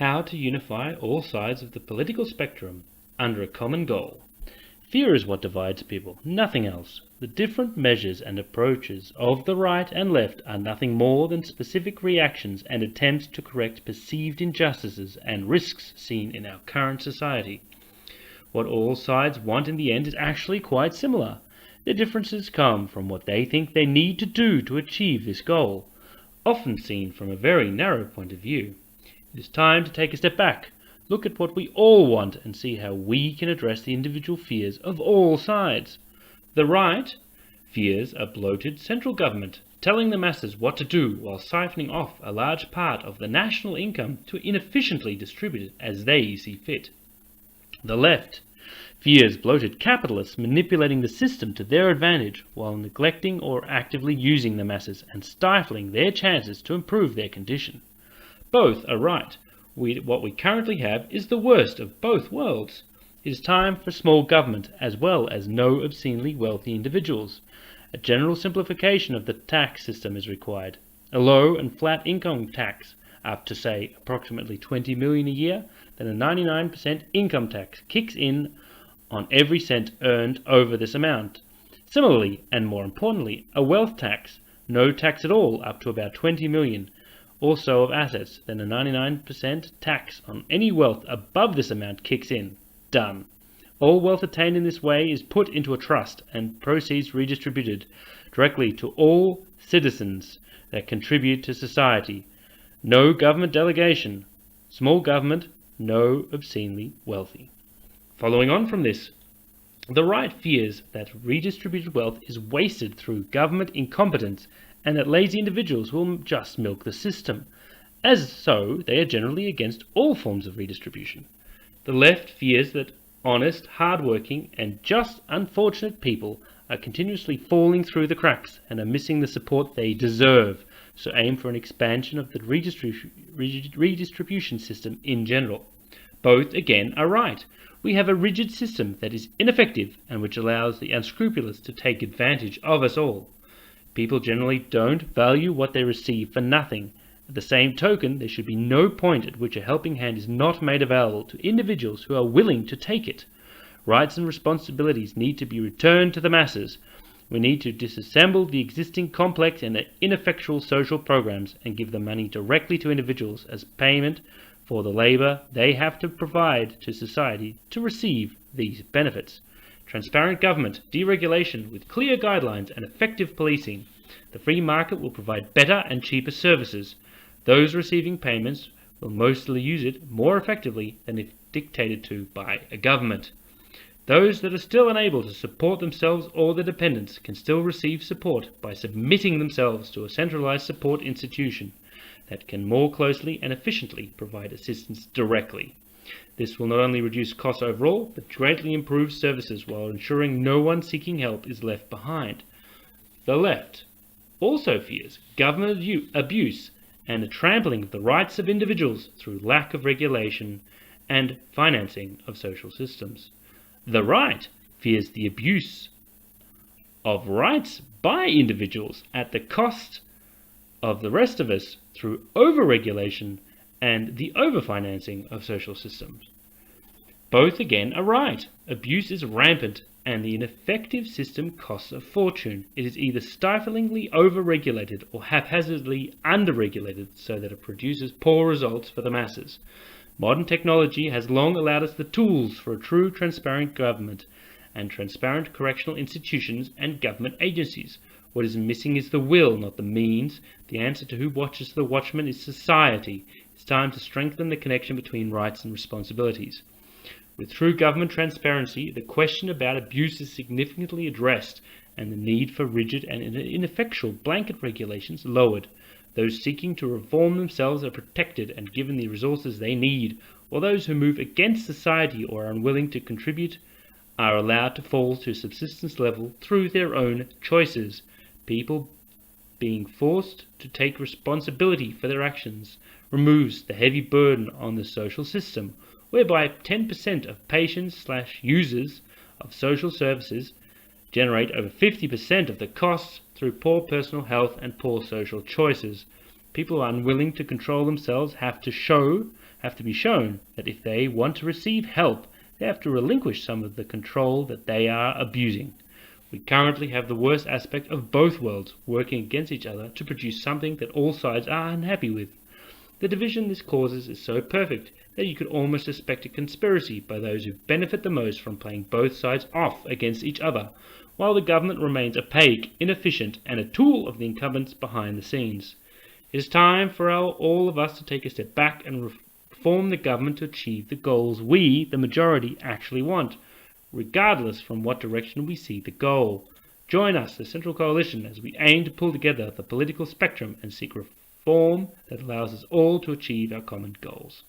How to unify all sides of the political spectrum under a common goal. Fear is what divides people, nothing else. The different measures and approaches of the right and left are nothing more than specific reactions and attempts to correct perceived injustices and risks seen in our current society. What all sides want in the end is actually quite similar. The differences come from what they think they need to do to achieve this goal, often seen from a very narrow point of view. It is time to take a step back, look at what we all want, and see how we can address the individual fears of all sides. The right fears a bloated central government, telling the masses what to do while siphoning off a large part of the national income to inefficiently distribute it as they see fit. The left fears bloated capitalists manipulating the system to their advantage while neglecting or actively using the masses and stifling their chances to improve their condition. Both are right. What we currently have is the worst of both worlds. It is time for small government as well as no obscenely wealthy individuals. A general simplification of the tax system is required. A low and flat income tax up to, say, approximately 20 million a year, then a 99% income tax kicks in on every cent earned over this amount. Similarly, and more importantly, a wealth tax, no tax at all up to about 20 million. Also of assets, then a 99% tax on any wealth above this amount kicks in. Done. All wealth attained in this way is put into a trust and proceeds redistributed directly to all citizens that contribute to society. No government delegation. Small government, no obscenely wealthy. Following on from this, the right fears that redistributed wealth is wasted through government incompetence and that lazy individuals will just milk the system. As so, they are generally against all forms of redistribution. The left fears that honest, hard-working, and just unfortunate people are continuously falling through the cracks and are missing the support they deserve, so aim for an expansion of the redistribution system in general. Both, again, are right. We have a rigid system that is ineffective and which allows the unscrupulous to take advantage of us all. People generally don't value what they receive for nothing. At the same token, there should be no point at which a helping hand is not made available to individuals who are willing to take it. Rights and responsibilities need to be returned to the masses. We need to disassemble the existing complex and ineffectual social programs and give the money directly to individuals as payment for the labor they have to provide to society to receive these benefits. Transparent government, deregulation with clear guidelines and effective policing. The free market will provide better and cheaper services. Those receiving payments will mostly use it more effectively than if dictated to by a government. Those that are still unable to support themselves or their dependents can still receive support by submitting themselves to a centralized support institution that can more closely and efficiently provide assistance directly. This will not only reduce costs overall, but greatly improve services while ensuring no one seeking help is left behind. The left also fears government abuse and the trampling of the rights of individuals through lack of regulation and financing of social systems. The right fears the abuse of rights by individuals at the cost of the rest of us through overregulation and the overfinancing of social systems. Both again are right. Abuse is rampant and the ineffective system costs a fortune. It is either stiflingly overregulated or haphazardly underregulated so that it produces poor results for the masses. Modern technology has long allowed us the tools for a true transparent government and transparent correctional institutions and government agencies. What is missing is the will, not the means. The answer to who watches the watchman is society. It's time to strengthen the connection between rights and responsibilities. With true government transparency, the question about abuse is significantly addressed and the need for rigid and ineffectual blanket regulations lowered. Those seeking to reform themselves are protected and given the resources they need, while those who move against society or are unwilling to contribute are allowed to fall to subsistence level through their own choices. People being forced to take responsibility for their actions removes the heavy burden on the social system, whereby 10% of patients/users of social services generate over 50% of the costs through poor personal health and poor social choices. People who are unwilling to control themselves have have to be shown that if they want to receive help, they have to relinquish some of the control that they are abusing. We currently have the worst aspect of both worlds working against each other to produce something that all sides are unhappy with. The division this causes is so perfect that you could almost suspect a conspiracy by those who benefit the most from playing both sides off against each other, while the government remains opaque, inefficient, and a tool of the incumbents behind the scenes. It is time for all of us to take a step back and reform the government to achieve the goals we, the majority, actually want, regardless from what direction we see the goal. Join us, the Central Coalition, as we aim to pull together the political spectrum and seek reform that allows us all to achieve our common goals.